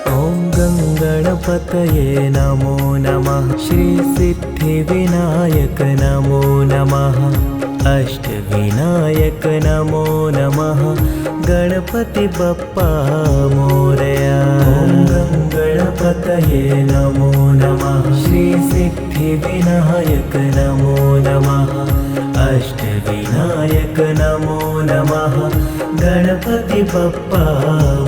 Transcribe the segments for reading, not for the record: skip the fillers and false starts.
ॐ गङ्गणपतये नमो नमः। श्रीसिद्धिविनायक नमो नमः। अष्टविनायक नमो नमः। गणपति बप्पा मोरया। ॐ गङ्गणपतये नमो नमः। श्रीसिद्धिविनायक नमो नमः। अष्टविनायक नमो नमः। गणपति बप्पा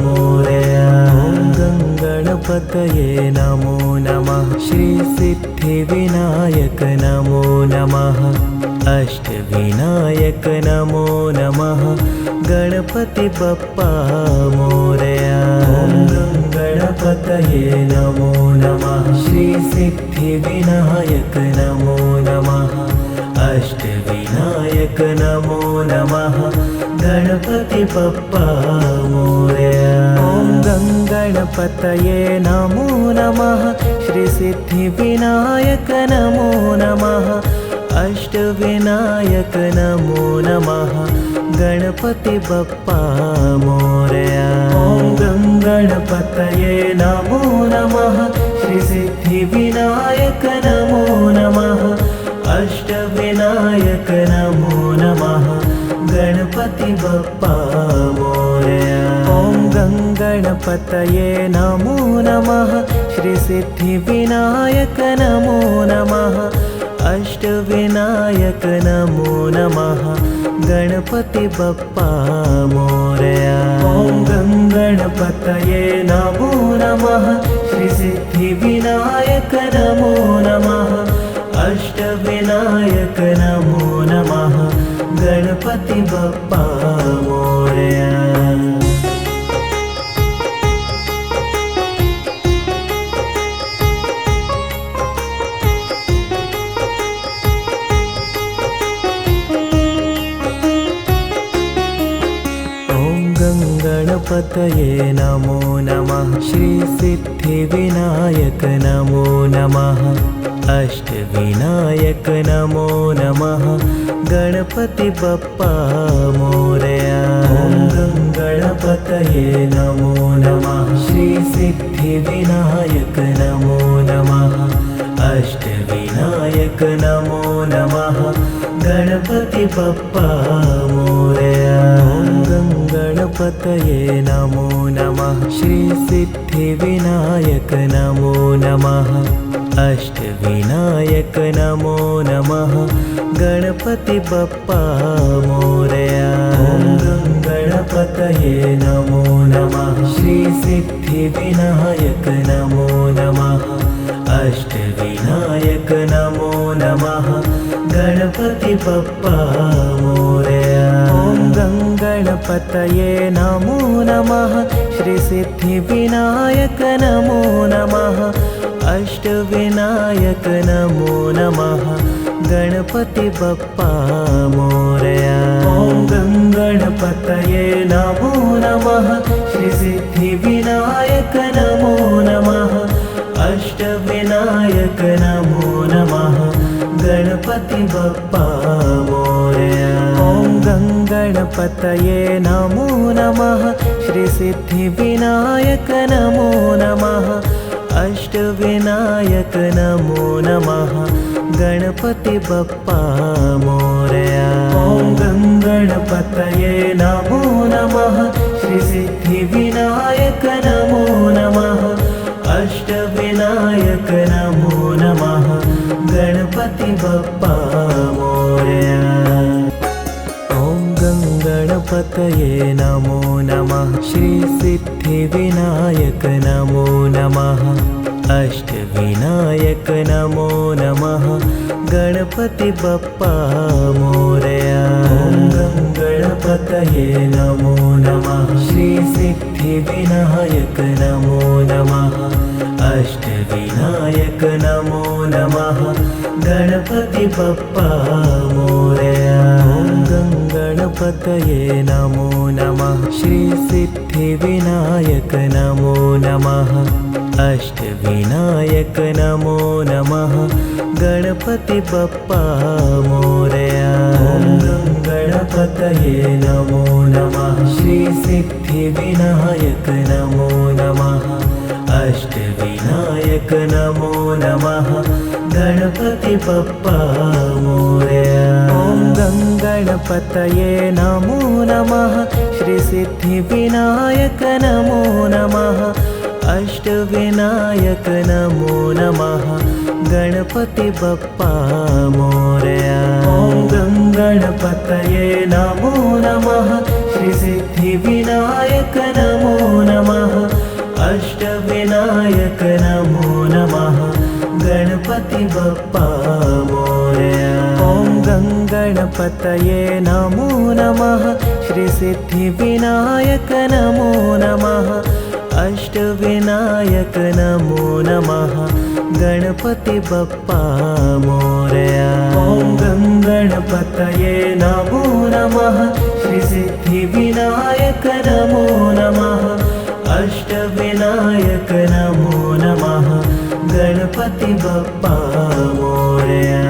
मोरया। ॐ गङ्गणपतये नमो नमः। श्रीसिद्धिविनायक नमो नमः। अष्टविनायक नमो नमः। गणपति बप्पा मोरया। ॐ गणपतये नमो नमः। श्रीसिद्धिविनायक नमो नमः। अष्टविनायक नमो नमः। गणपति बप्पा मोरया। ॐ गङ्गणपतये नमो नमः। श्रीसिद्धिविनायक नमो नमः। अष्टविनायक नमो नमः। गणपति बप्पा मोरया। ॐ गङ्गणपतये नमो नमः। श्रीसिद्धिविनायक नमो नमः। अष्टविनायक नमो नमः। गणपति बप्पा मोरया। ॐ गङ्गणपतये नमो नमः। श्रीसिद्धिविनायक नमो नमः। अष्टविनायक नमो नमः। गणपति बप्पा मोरया। ॐ गङ्गणपतये नमो नमः। श्रीसिद्धिविनायक नमो नमः। अष्टविनायक नमो नमः। गणपति बप्पा मोरया। गणपतये नमो नमः। श्रीसिद्धिविनायक नमो नमः। अष्टविनायक नमो नमः। गणपति बप्पा मोरया। ॐ गणपतये नमो नमः। श्रीसिद्धिविनायक नमो नमः। अष्टविनायक नमो नमः। गणपति बप्पा मोरया। ॐ गणपतये नमो नमः। श्रीसिद्धिविनायक नमो नमः। अष्टविनायक नमो नमः। गणपति बप्पा मोरया। ॐ गणपतये नमो नमः। श्रीसिद्धिविनायक नमो नमः। अष्टविनायक नमो नमः। गणपति बप्पा मोरया। ॐ गणपतये नमो नमः। श्रीसिद्धिविनायक नमो नमः। अष्टविनायक नमो नमः। गणपति बप्पा मोरया। ॐ गणपतये नमो नमः। श्रीसिद्धिविनायक नमो नमः। अष्टविनायक नमो नमः। गणपति बप्पा मोरया। ॐ गणपतये नमो नमः। श्रीसिद्धिविनायक नमो नमः। अष्टविनायक नमो नमः। गणपति बप्पा मोरया। ॐ गणपतये नमो नमः। श्रीसिद्धिविनायक नमो नमः। अष्टविनायक नमो नमः। गणपति बप्पा मोरया। ॐ गणपतये नमो नमः। श्रीसिद्धिविनायक नमो नमः। अष्टविनायक नमो नमः। गणपति बप्पा मोरया। ॐ गणपतये नमो नमः। श्रीसिद्धिविनायक नमो नमः। अष्टविनायक नमो नमः। गणपति बप्पा मोरया। ॐ गणपतये नमो नमः। श्रीसिद्धिविनायक नमो नमः। अष्टविनायक नमो नमः। गणपति बप्पा मोरया। ॐ गणपतये नमो नमः। श्रीसिद्धिविनायक नमो नमः। नमो नमः गणपति बप्पा मोरया। ॐ गङ्गणपतये नमो नमः श्रीसिद्धिविनायक नमो नमः अष्टविनायक नमो नमः गणपति बप्पा मोरया। ॐ गङ्गणपतये नमो नमः श्रीसिद्धिविनायक नमो नमः अष्टविनायक नमो नमः गणपति बप्पा मोरया। ॐ गङ्गणपतये नमो नमः श्रीसिद्धिविनायक नमो नमः अष्टविनायक नमो नमः गणपति बप्पा मोरया। ॐ गङ्गणपतये नमो नमः श्रीसिद्धिविनायक नमो नमः अष्टविनायक नमो नमः गणपति बप्पा मोरया।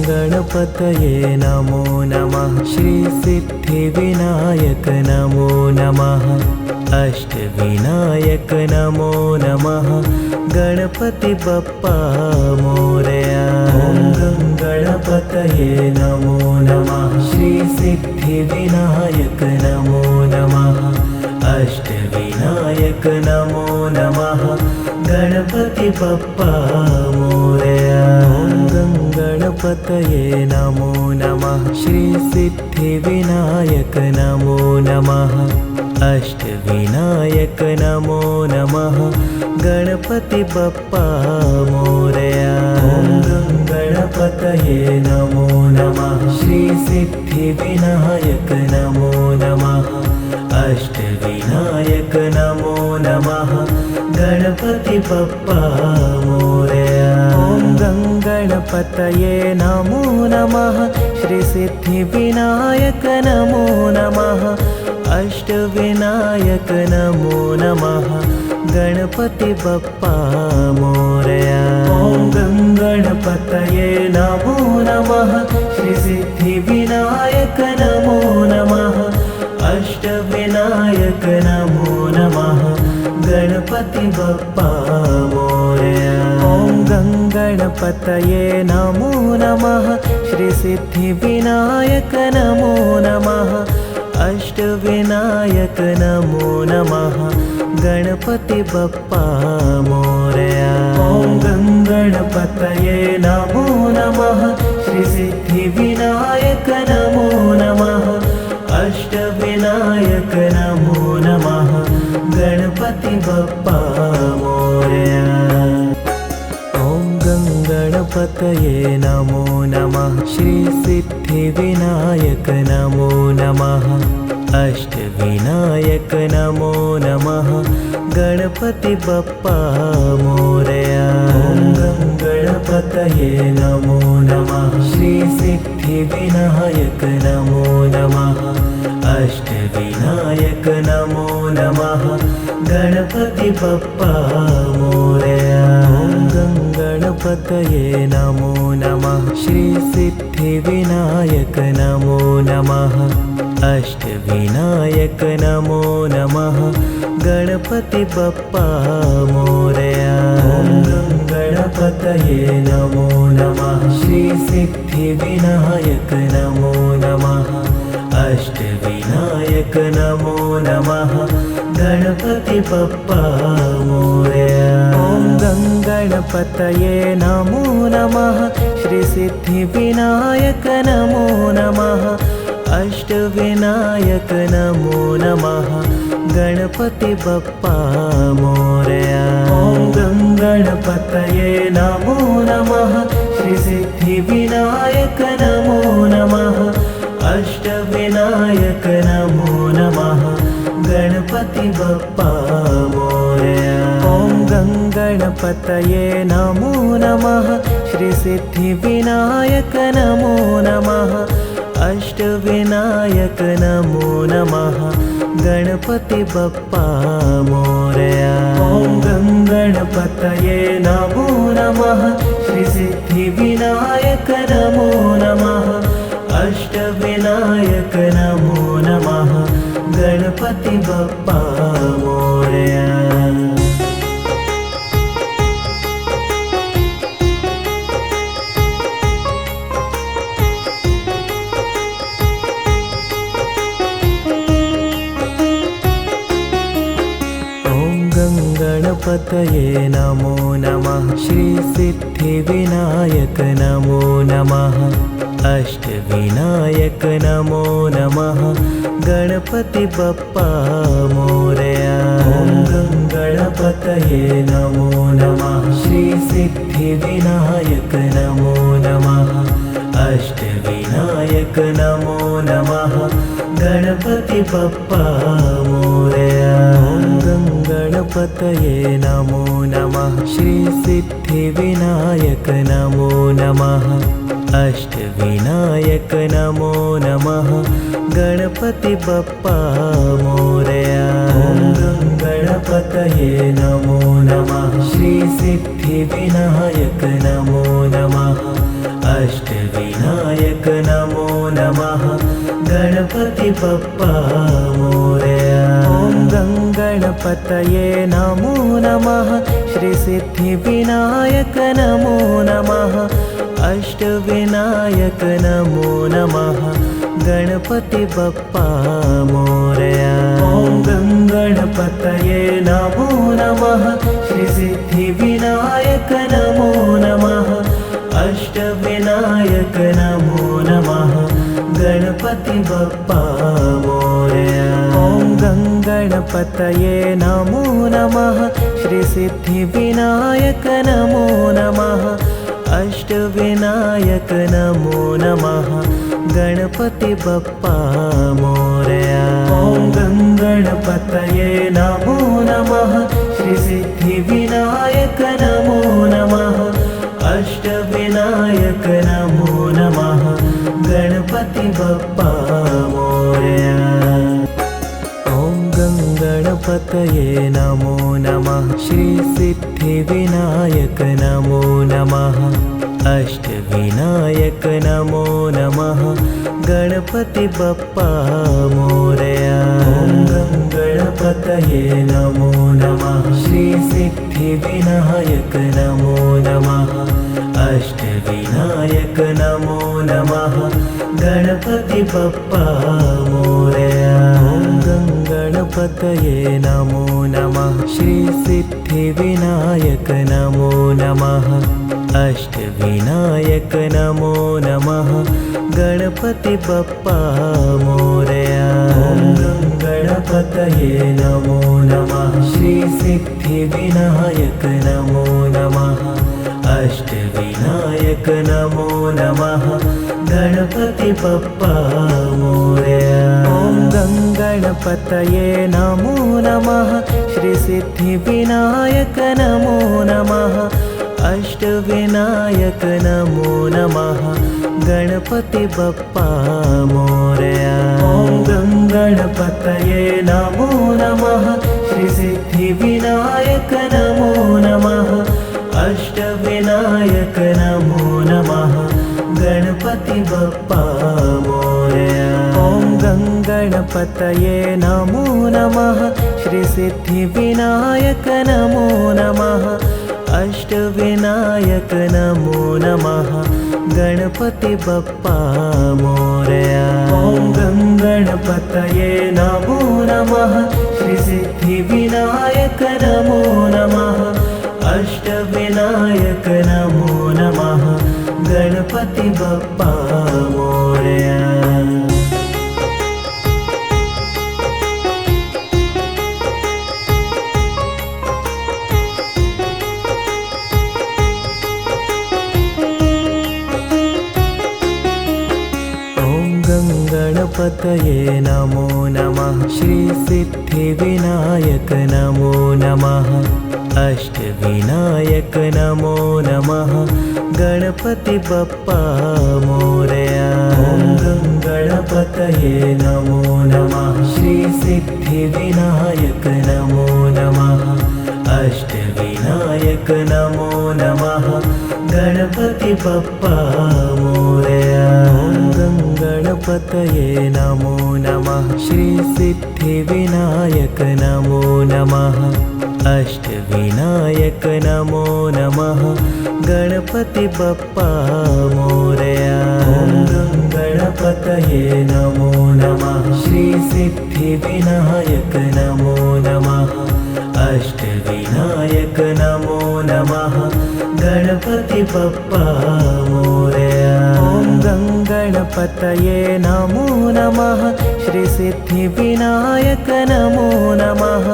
गणपतये नमो नमः श्रीसिद्धिविनायक नमो नमः अष्टविनायक नमो नमः गणपति बप्पा मोरया। ॐ गणपतये नमो नमः श्रीसिद्धिविनायक नमो नमः अष्टविनायक नमो नमः गणपति बप्पा मोरया। ॐ गणपतये नमो नमः श्रीसिद्धिविनायक नमो नमः अष्टविनायक नमो नमः गणपति बप्पा मोरया। ॐ गणपतये नमो नमः श्रीसिद्धिविनायक नमो नमः अष्टविनायक नमो नमः गणपति बप्पा मोरया। ॐ गणपतये नमो नमः श्रीसिद्धिविनायक नमो नमः अष्टविनायक नमो नमः गणपति बप्पा मोरया। ॐ गणपतये नमो नमः श्रीसिद्धिविनायक नमो नमः अष्टविनायक नमो नमः गणपति बप्पा मोरया। ॐ गणपतये नमो नमः श्रीसिद्धिविनायक नमो नमः अष्टविनायक नमो नमः गणपति बप्पा मोरया। ॐ गणपतये नमो नमः श्रीसिद्धिविनायक नमो नमः अष्टविनायक नमो नमः गणपति बप्पा मोरया। ॐ गणपतये नमो नमः श्रीसिद्धिविनायक नमो नमः अष्टविनायक नमो नमः गणपति बप्पा मोरया। ॐ गणपतये नमो नमः श्रीसिद्धिविनायक नमो नमः अष्टविनायक नमो नमः गणपति बप्पा मोरया। ॐ गणपतये नमो नमः श्रीसिद्धिविनायक नमो नमः अष्टविनायक नमो नमः गणपति बप्पा मोरया। ॐ गणपतये नमो नमः श्रीसिद्धिविनायक नमो नमः अष्टविनायक नमो नमः गणपति बप्पा मोरया। ॐ गणपतये नमो नमः श्रीसिद्धिविनायक नमो नमः अष्टविनायक नमो नमः गणपति बप्पा मोरया। ॐ गणपतये नमो नमः श्रीसिद्धिविनायक नमो नमः अष्टविनायक नमो नमः गणपति बप्पा मोरया। ॐ गणपतये नमो नमः श्रीसिद्धिविनायक नमो नमः अष्टविनायक नमो नमः गणपति बप्पा मोरया। ॐ गणपतये नमो गणपतये नमो नमः श्री सिद्धिविनायक नमो नमः अष्टविनायक नमो नमः गणपति बप्पा मोरया। ॐ गणपतये नमो नमः श्री सिद्धिविनायक नमो नमः अष्टविनायक नमो नमः गणपति बप्पा मोरया। ॐ गणपतये नमो नमः श्री सिद्धिविनायक नमो नमः अष्टविनायक नमो नमः गणपति बप्पा मोरया। ॐ गणपतये नमो नमः श्री सिद्धिविनायक नमो नमः अष्टविनायक नमो नमः गणपति बप्पा मोरया। ॐ गणपतये नमो नमः श्री सिद्धिविनायक नमो नमः अष्टविनायक नमो नमः गणपति बप्पा मोरया। ॐ गणपतये नमो नमः श्री सिद्धिविनायक नमो नमः अष्टविनायक नमो नमः गणपति बप्पा मोरया। ॐ गणपतये नमो नमः श्री सिद्धिविनायक नमो नमः अष्टविनायक नमो नमः गणपति बप्पा मोरया। ॐ गणपतये नमो नमः श्री सिद्धिविनायक नमो नमः अष्टविनायक नमो नमः गणपति बप्पा मोरया। ॐ गणपतये नमो नमः श्री सिद्धिविनायक नमो नमः अष्टविनायक नमो नमः गणपति बप्पा मोरया। ॐ गणपतये नमो नमः श्री सिद्धिविनायक नमो नमः अष्टविनायक नमो नमः गणपति बप्पा मोरया। ॐ गणपतये नमो नमः श्री सिद्धिविनायक नमो नमः अष्टविनायक नमो नमः गणपति बप्पा मोरया। ॐ गणपतये नमो नमः श्री सिद्धिविनायक नमो नमः अष्टविनायक नमो नमः गणपति बप्पा मोरया। ॐ गणपतये नमो नमः श्री सिद्धिविनायक नमो नमः अष्टविनायक नमो नमः गणपति बप्पा मोरया। ॐ गणपतये नमो नमः श्री सिद्धिविनायक नमो नमः अष्टविनायक नमो नमः गणपति बप्पा मोरया। ॐ गणपतये नमो नमः श्री सिद्धिविनायक नमो नमः अष्टविनायक नमो नमः गणपति बप्पा मोरया। ॐ गणपतये नमो नमः श्री सिद्धिविनायक नमो नमः अष्टविनायक नमो नमः गणपति बप्पा मोरया। गणपतये नमो नमः श्री सिद्धिविनायक नमो नमः अष्टविनायक नमो नमः गणपति बप्पा मोरया। ॐ गणपतये नमो नमः श्री सिद्धिविनायक नमो नमः अष्टविनायक नमो नमः गणपति बप्पा मोरया। ॐ गणपतये नमो नमः श्री सिद्धिविनायक नमो नमः अष्टविनायक नमो नमः गणपति बप्पा मोरया। ॐ गणपतये नमो नमः श्री सिद्धिविनायक नमो नमः अष्टविनायक अष्टविनायक नमो नमः गणपति बप्पा मोरया। ॐ गणपतये नमो नमः श्री सिद्धिविनायक नमो नमः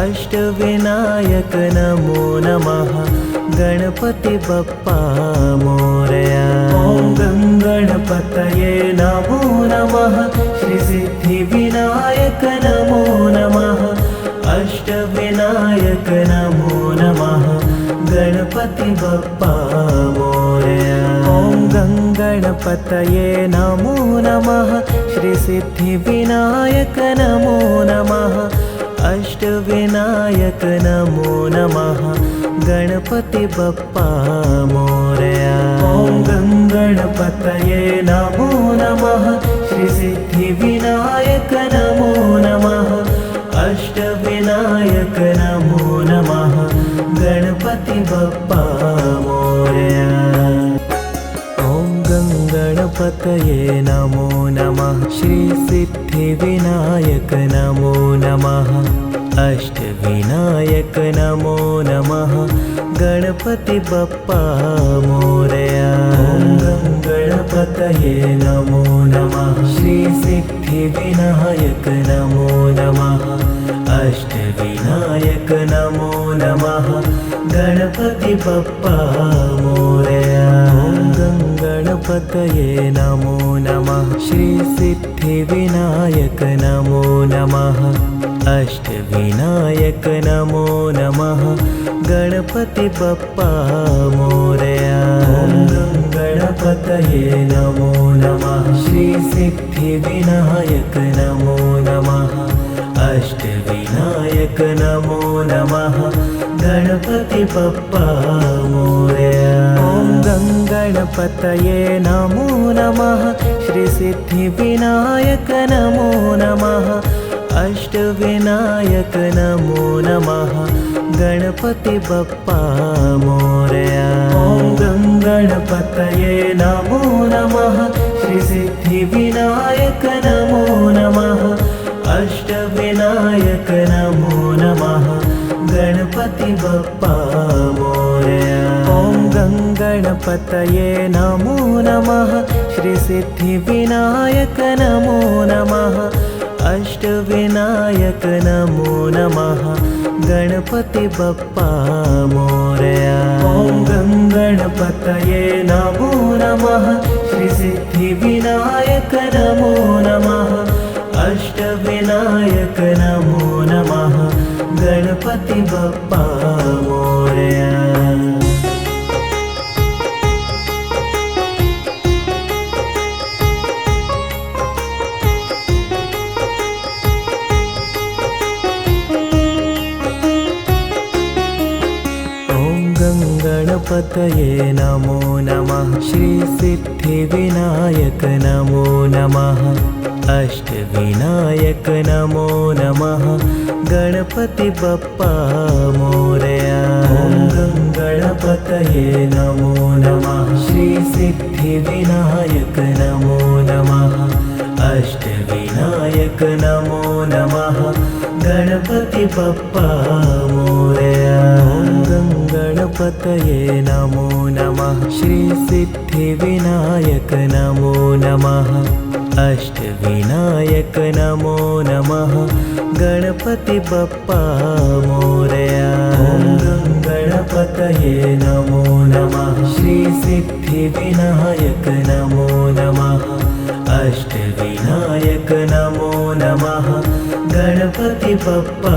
अष्टविनायक नमो नमः गणपति बप्पा मोरया। ॐ गणपतये नमो नमः श्री सिद्धिविनायक नमो नमः अष्टविनायक नमो नमः गणपति बप्पा मोरया। ॐ गणपतये नमो नमः श्री सिद्धिविनायक नमो नमः अष्टविनायक नमो नमः गणपति बप्पा मोरया। ॐ गणपतये नमो नमः श्री सिद्धिविनायक नमो नमः अष्टविनायक नमो नमः गणपति बप्पा मोरया। ॐ गणपतये नमो नमः श्री सिद्धिविनायक नमो नमः अष्टविनायक नमो नमः गणपति बप्पा मोरया। ॐ गणपतये नमो नमः श्री सिद्धिविनायक नमो नमः अष्टविनायक नमो नमः गणपति बप्पा मोरया। ॐ गणपतये नमो नमः श्री सिद्धिविनायक नमो नमः अष्टविनायक नमो नमः गणपति बप्पा मोरया। ॐ गणपतये नमो नमः श्री सिद्धिविनायक नमो नमः अष्टविनायक नमो नमः गणपति बप्पा मोरया। ॐ गणपतये नमो नमः श्री सिद्धिविनायक नमो नमः अष्टविनायक नमो नमः गणपति बप्पा मोरया। ॐ गणपतये नमो नमः श्री सिद्धिविनायक नमो नमः अष्टविनायक नमो नमः गणपति बप्पा मोरया। ॐ गणपतये नमो नमः श्री सिद्धिविनायक नमो नमः अष्टविनायक नमो नमः गणपति बप्पा मोरया। ॐ गणपतये नमो नमः श्री सिद्धिविनायक नमो नमः अष्टविनायक नमो नमः गणपति बप्पा मोरया। गणपतये नमो नमः श्री सिद्धिविनायक नमो नमः अष्टविनायक नमो नमः गणपति बप्पा मोरया। ॐ गणपतये नमो नमः श्री सिद्धिविनायक नमो नमः अष्टविनायक नमो नमः गणपति बप्पा मोरया। ॐ गणपतये नमो नमः श्री सिद्धिविनायक नमो नमः अष्टविनायक नमो नमः गणपति बप्पा मोरया। ॐ गणपतये नमो नमः श्री सिद्धिविनायक नमो नमः अष्टविनायक नमो नमः गणपति बप्पा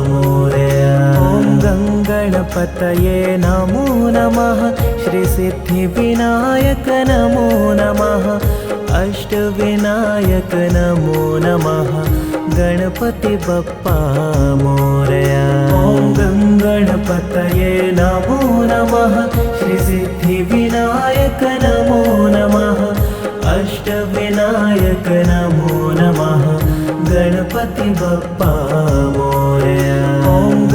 मोरया। ॐ गणपतये नमो नमः श्री सिद्धिविनायक नमो नमः अष्टविनायक नमो नमः गणपति बप्पा मोरया। ॐ गणपतये नमो नमः श्री सिद्धिविनायक नमो नमः अष्टविनायक नमो नमः गणपति बप्पा मोरया। ॐ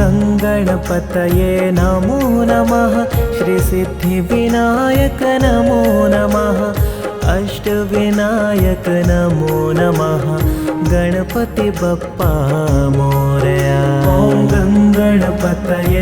गणपतये नमो नमः श्री सिद्धिविनायक नमो नमः अष्टविनायक नमो नमः गणपति बप्पा मोरया। ॐ गणपतये